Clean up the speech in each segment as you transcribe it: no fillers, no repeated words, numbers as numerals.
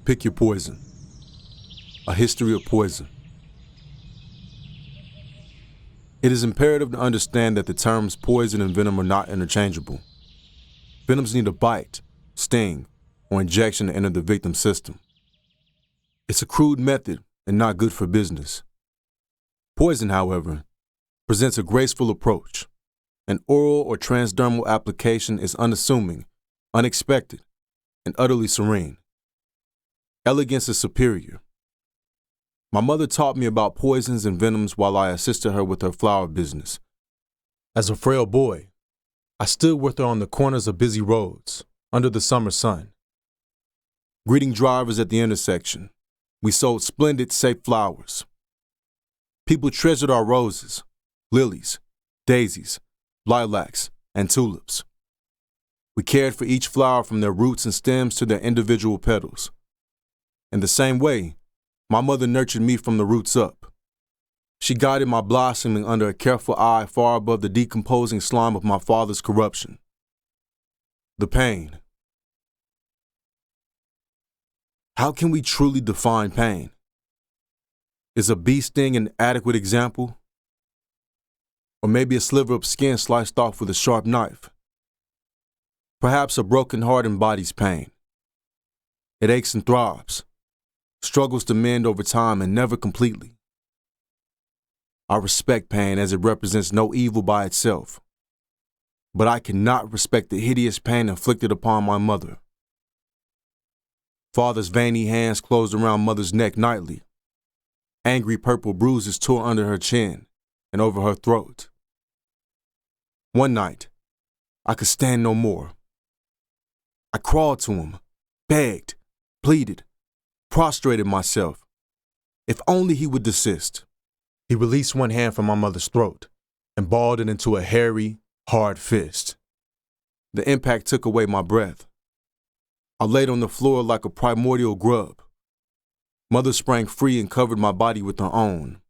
Pick your poison. A history of poison. It is imperative to understand that the terms poison and venom are not interchangeable. Venoms need a bite, sting, or injection to enter the victim's system. It's a crude method and not good for business. Poison, however, presents a graceful approach. An oral or transdermal application is unassuming, unexpected, and utterly serene. Elegance is superior. My mother taught me about poisons and venoms while I assisted her with her flower business. As a frail boy, I stood with her on the corners of busy roads, under the summer sun. Greeting drivers at the intersection, we sold splendid, safe flowers. People treasured our roses, lilies, daisies, lilacs, and tulips. We cared for each flower from their roots and stems to their individual petals. In the same way, my mother nurtured me from the roots up. She guided my blossoming under a careful eye far above the decomposing slime of my father's corruption. The pain. How can we truly define pain? Is a bee sting an adequate example? Or maybe a sliver of skin sliced off with a sharp knife? Perhaps a broken heart embodies pain. It aches and throbs, struggles to mend over time and never completely. I respect pain as it represents no evil by itself, but I cannot respect the hideous pain inflicted upon my mother. Father's veiny hands closed around mother's neck nightly. Angry purple bruises tore under her chin and over her throat. One night, I could stand no more. I crawled to him, begged, pleaded, prostrated myself. If only he would desist. He released one hand from my mother's throat and balled it into a hairy, hard fist. The impact took away my breath. I laid on the floor like a primordial grub. Mother sprang free and covered my body with her own.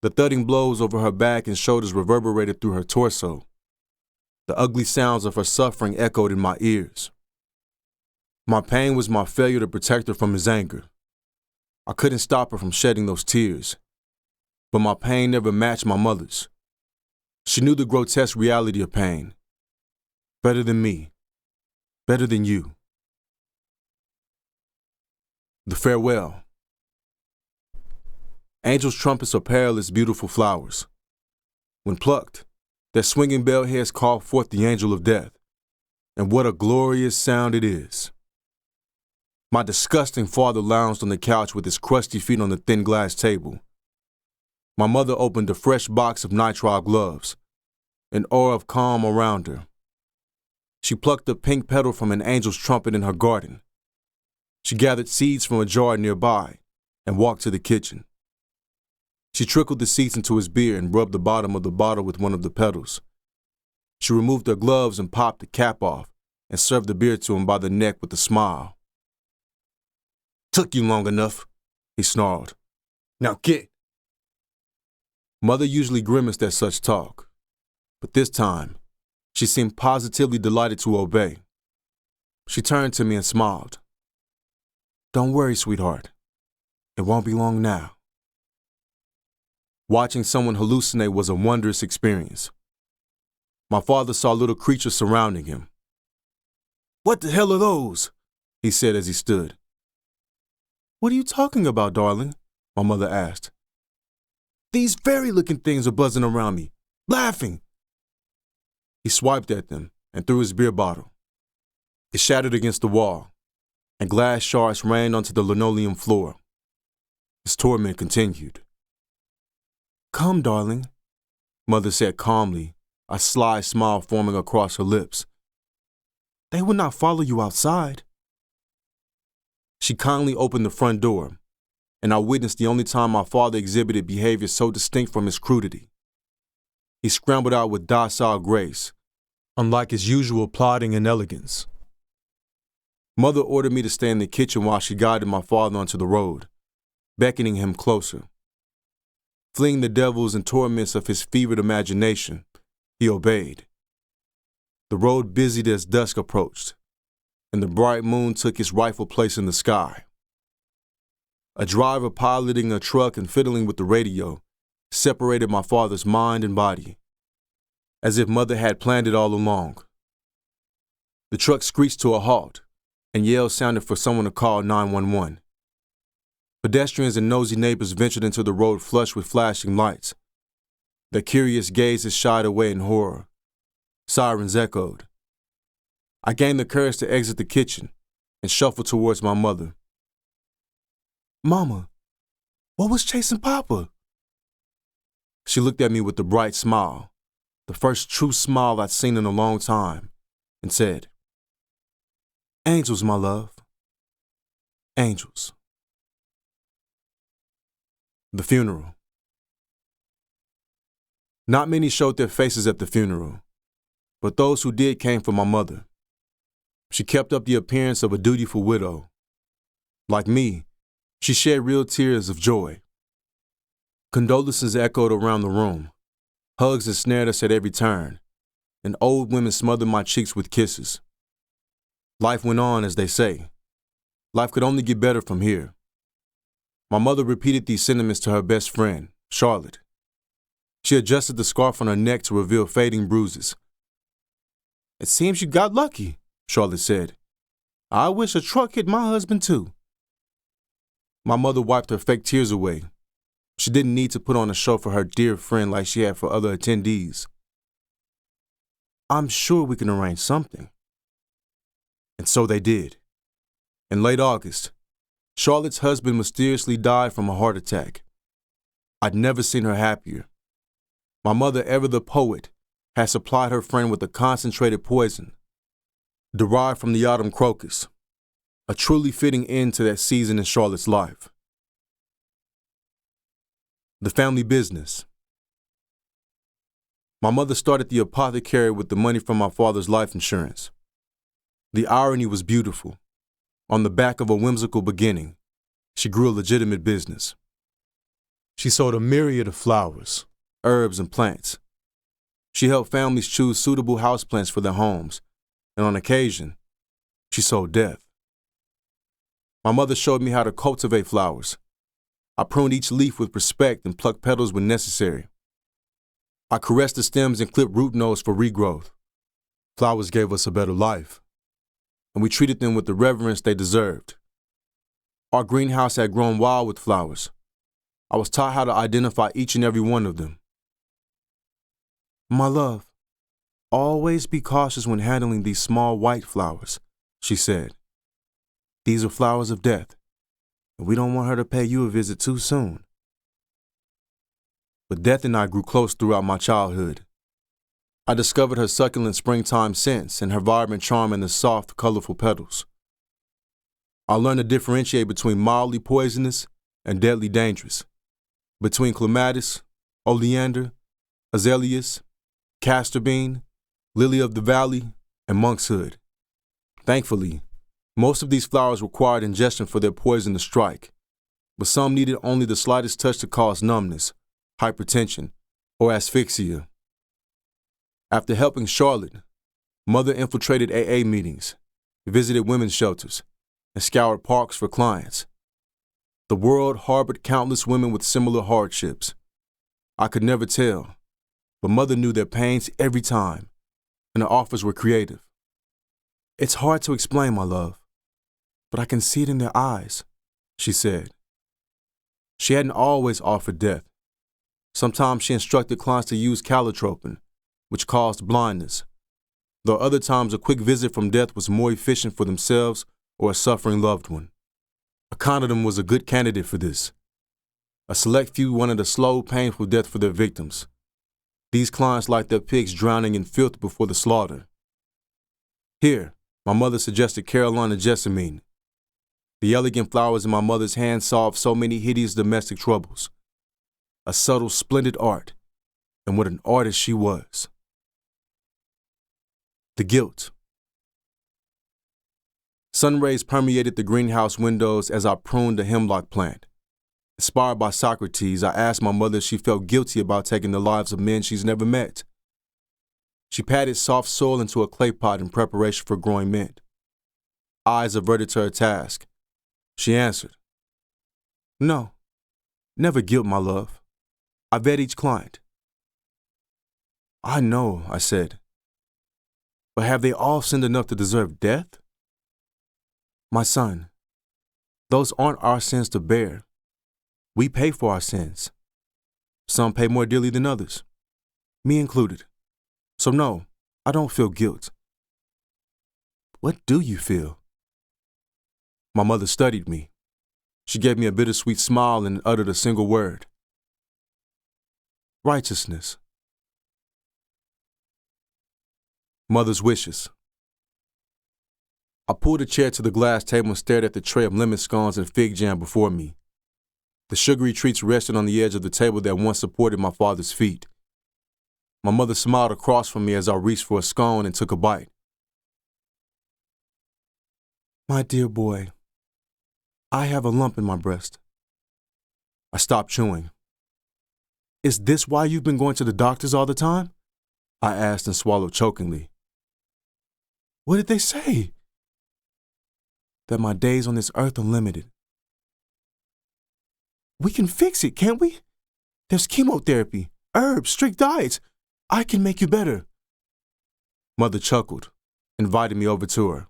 The thudding blows over her back and shoulders reverberated through her torso. The ugly sounds of her suffering echoed in my ears. My pain was my failure to protect her from his anger. I couldn't stop her from shedding those tears, but my pain never matched my mother's. She knew the grotesque reality of pain. Better than me. Better than you. The farewell. Angels' trumpets are perilous, beautiful flowers. When plucked, their swinging bell heads call forth the angel of death. And what a glorious sound it is. My disgusting father lounged on the couch with his crusty feet on the thin glass table. My mother opened a fresh box of nitrile gloves, an aura of calm around her. She plucked a pink petal from an angel's trumpet in her garden. She gathered seeds from a jar nearby and walked to the kitchen. She trickled the seeds into his beer and rubbed the bottom of the bottle with one of the petals. She removed her gloves and popped the cap off and served the beer to him by the neck with a smile. "Took you long enough," he snarled. "Now get." Mother usually grimaced at such talk, but this time, she seemed positively delighted to obey. She turned to me and smiled. "Don't worry, sweetheart. It won't be long now." Watching someone hallucinate was a wondrous experience. My father saw little creatures surrounding him. "What the hell are those?" he said as he stood. "What are you talking about, darling?" my mother asked. "These fairy-looking things are buzzing around me, laughing." He swiped at them and threw his beer bottle. It shattered against the wall, and glass shards rained onto the linoleum floor. His torment continued. "Come, darling," Mother said calmly, a sly smile forming across her lips. "They will not follow you outside." She kindly opened the front door, and I witnessed the only time my father exhibited behavior so distinct from his crudity. He scrambled out with docile grace, unlike his usual plodding and elegance. Mother ordered me to stay in the kitchen while she guided my father onto the road, beckoning him closer. Fleeing the devils and torments of his fevered imagination, he obeyed. The road busied as dusk approached. and the bright moon took its rightful place in the sky. A driver piloting a truck and fiddling with the radio separated my father's mind and body, as if Mother had planned it all along. The truck screeched to a halt, and yells sounded for someone to call 911. Pedestrians and nosy neighbors ventured into the road flush with flashing lights. Their curious gazes shied away in horror. Sirens echoed. I gained the courage to exit the kitchen and shuffle towards my mother. "Mama, what was chasing Papa?" She looked at me with a bright smile, the first true smile I'd seen in a long time, and said, "Angels, my love. Angels." The funeral. Not many showed their faces at the funeral, but those who did came from my mother. She kept up the appearance of a dutiful widow. Like me, she shed real tears of joy. Condolences echoed around the room. Hugs ensnared us at every turn, and old women smothered my cheeks with kisses. Life went on, as they say. Life could only get better from here. My mother repeated these sentiments to her best friend, Charlotte. She adjusted the scarf on her neck to reveal fading bruises. "It seems you got lucky," Charlotte said. "I wish a truck hit my husband too." My mother wiped her fake tears away. She didn't need to put on a show for her dear friend like she had for other attendees. "I'm sure we can arrange something." And so they did. In late August, Charlotte's husband mysteriously died from a heart attack. I'd never seen her happier. My mother, ever the poet, had supplied her friend with a concentrated poison, derived from the autumn crocus, a truly fitting end to that season in Charlotte's life. The family business. My mother started the apothecary with the money from my father's life insurance. The irony was beautiful. On the back of a whimsical beginning, she grew a legitimate business. She sold a myriad of flowers, herbs, and plants. She helped families choose suitable houseplants for their homes, and on occasion, she sold death. My mother showed me how to cultivate flowers. I pruned each leaf with respect and plucked petals when necessary. I caressed the stems and clipped root nodes for regrowth. Flowers gave us a better life, and we treated them with the reverence they deserved. Our greenhouse had grown wild with flowers. I was taught how to identify each and every one of them. "My love, always be cautious when handling these small white flowers," she said. "These are flowers of death, and we don't want her to pay you a visit too soon." But death and I grew close throughout my childhood. I discovered her succulent springtime scents and her vibrant charm in the soft, colorful petals. I learned to differentiate between mildly poisonous and deadly dangerous, between clematis, oleander, azaleas, castor bean, lily of the valley, and monkshood. Thankfully, most of these flowers required ingestion for their poison to strike, but some needed only the slightest touch to cause numbness, hypertension, or asphyxia. After helping Charlotte, Mother infiltrated AA meetings, visited women's shelters, and scoured parks for clients. The world harbored countless women with similar hardships. I could never tell, but Mother knew their pains every time, and her offers were creative. "It's hard to explain, my love, but I can see it in their eyes," she said. She hadn't always offered death. Sometimes she instructed clients to use calotropin, which caused blindness, though other times a quick visit from death was more efficient for themselves or a suffering loved one. A condom was a good candidate for this. A select few wanted a slow, painful death for their victims. These clients liked their pigs drowning in filth before the slaughter. Here, my mother suggested Carolina jessamine. The elegant flowers in my mother's hand solved so many hideous domestic troubles. A subtle, splendid art, and what an artist she was. The guilt. Sun rays permeated the greenhouse windows as I pruned a hemlock plant. Inspired by Socrates, I asked my mother if she felt guilty about taking the lives of men she's never met. She patted soft soil into a clay pot in preparation for growing mint. eyes averted to her task. She answered, "No, never guilt, my love. I vet each client." "I know," I said. "But have they all sinned enough to deserve death?" "My son, those aren't our sins to bear. We pay for our sins. Some pay more dearly than others, me included. So no, I don't feel guilt." "What do you feel?" My mother studied me. She gave me a bittersweet smile and uttered a single word. "Righteousness." Mother's wishes. I pulled a chair to the glass table and stared at the tray of lemon scones and fig jam before me. The sugary treats rested on the edge of the table that once supported my father's feet. My mother smiled across from me as I reached for a scone and took a bite. "My dear boy, I have a lump in my breast." I stopped chewing. "Is this why you've been going to the doctors all the time?" I asked and swallowed chokingly. "What did they say?" "That my days on this earth are limited." "We can fix it, can't we? There's chemotherapy, herbs, strict diets. I can make you better." Mother chuckled, invited me over to her,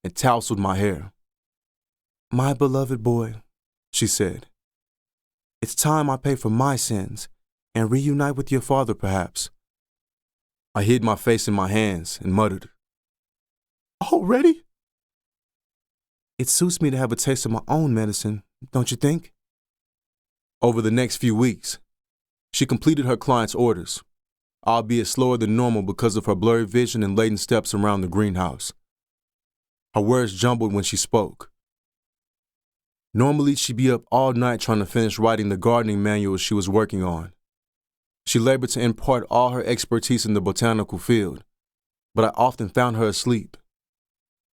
and tousled my hair. "My beloved boy," she said, "it's time I pay for my sins and reunite with your father, perhaps." I hid my face in my hands and muttered, "Already?" "It suits me to have a taste of my own medicine, don't you think?" Over the next few weeks, she completed her clients' orders, albeit slower than normal because of her blurry vision and laden steps around the greenhouse. Her words jumbled when she spoke. Normally, she'd be up all night trying to finish writing the gardening manual she was working on. She labored to impart all her expertise in the botanical field, but I often found her asleep.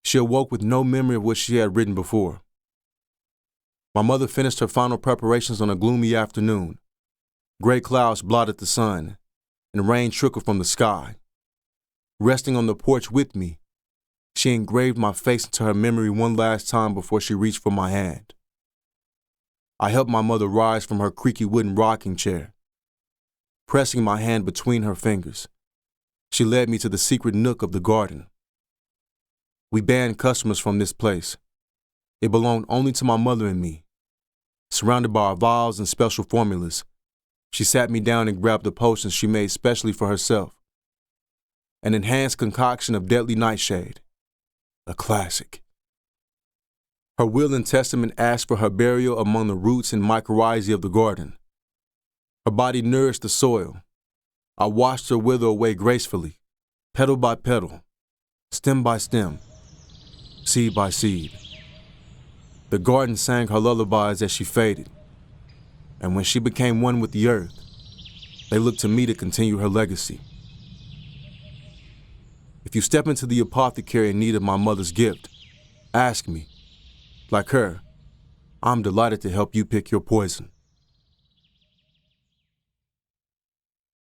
She awoke with no memory of what she had written before. My mother finished her final preparations on a gloomy afternoon. Gray clouds blotted the sun, and rain trickled from the sky. Resting on the porch with me, she engraved my face into her memory one last time before she reached for my hand. I helped my mother rise from her creaky wooden rocking chair. Pressing my hand between her fingers, she led me to the secret nook of the garden. We banned customers from this place. It belonged only to my mother and me. Surrounded by our vials and special formulas, she sat me down and grabbed a potion she made specially for herself. An enhanced concoction of deadly nightshade. A classic. Her will and testament asked for her burial among the roots and mycorrhizae of the garden. Her body nourished the soil. I watched her wither away gracefully, petal by petal, stem by stem, seed by seed. The garden sang her lullabies as she faded, and when she became one with the earth, they looked to me to continue her legacy. If you step into the apothecary in need of my mother's gift, ask me. Like her, I'm delighted to help you pick your poison.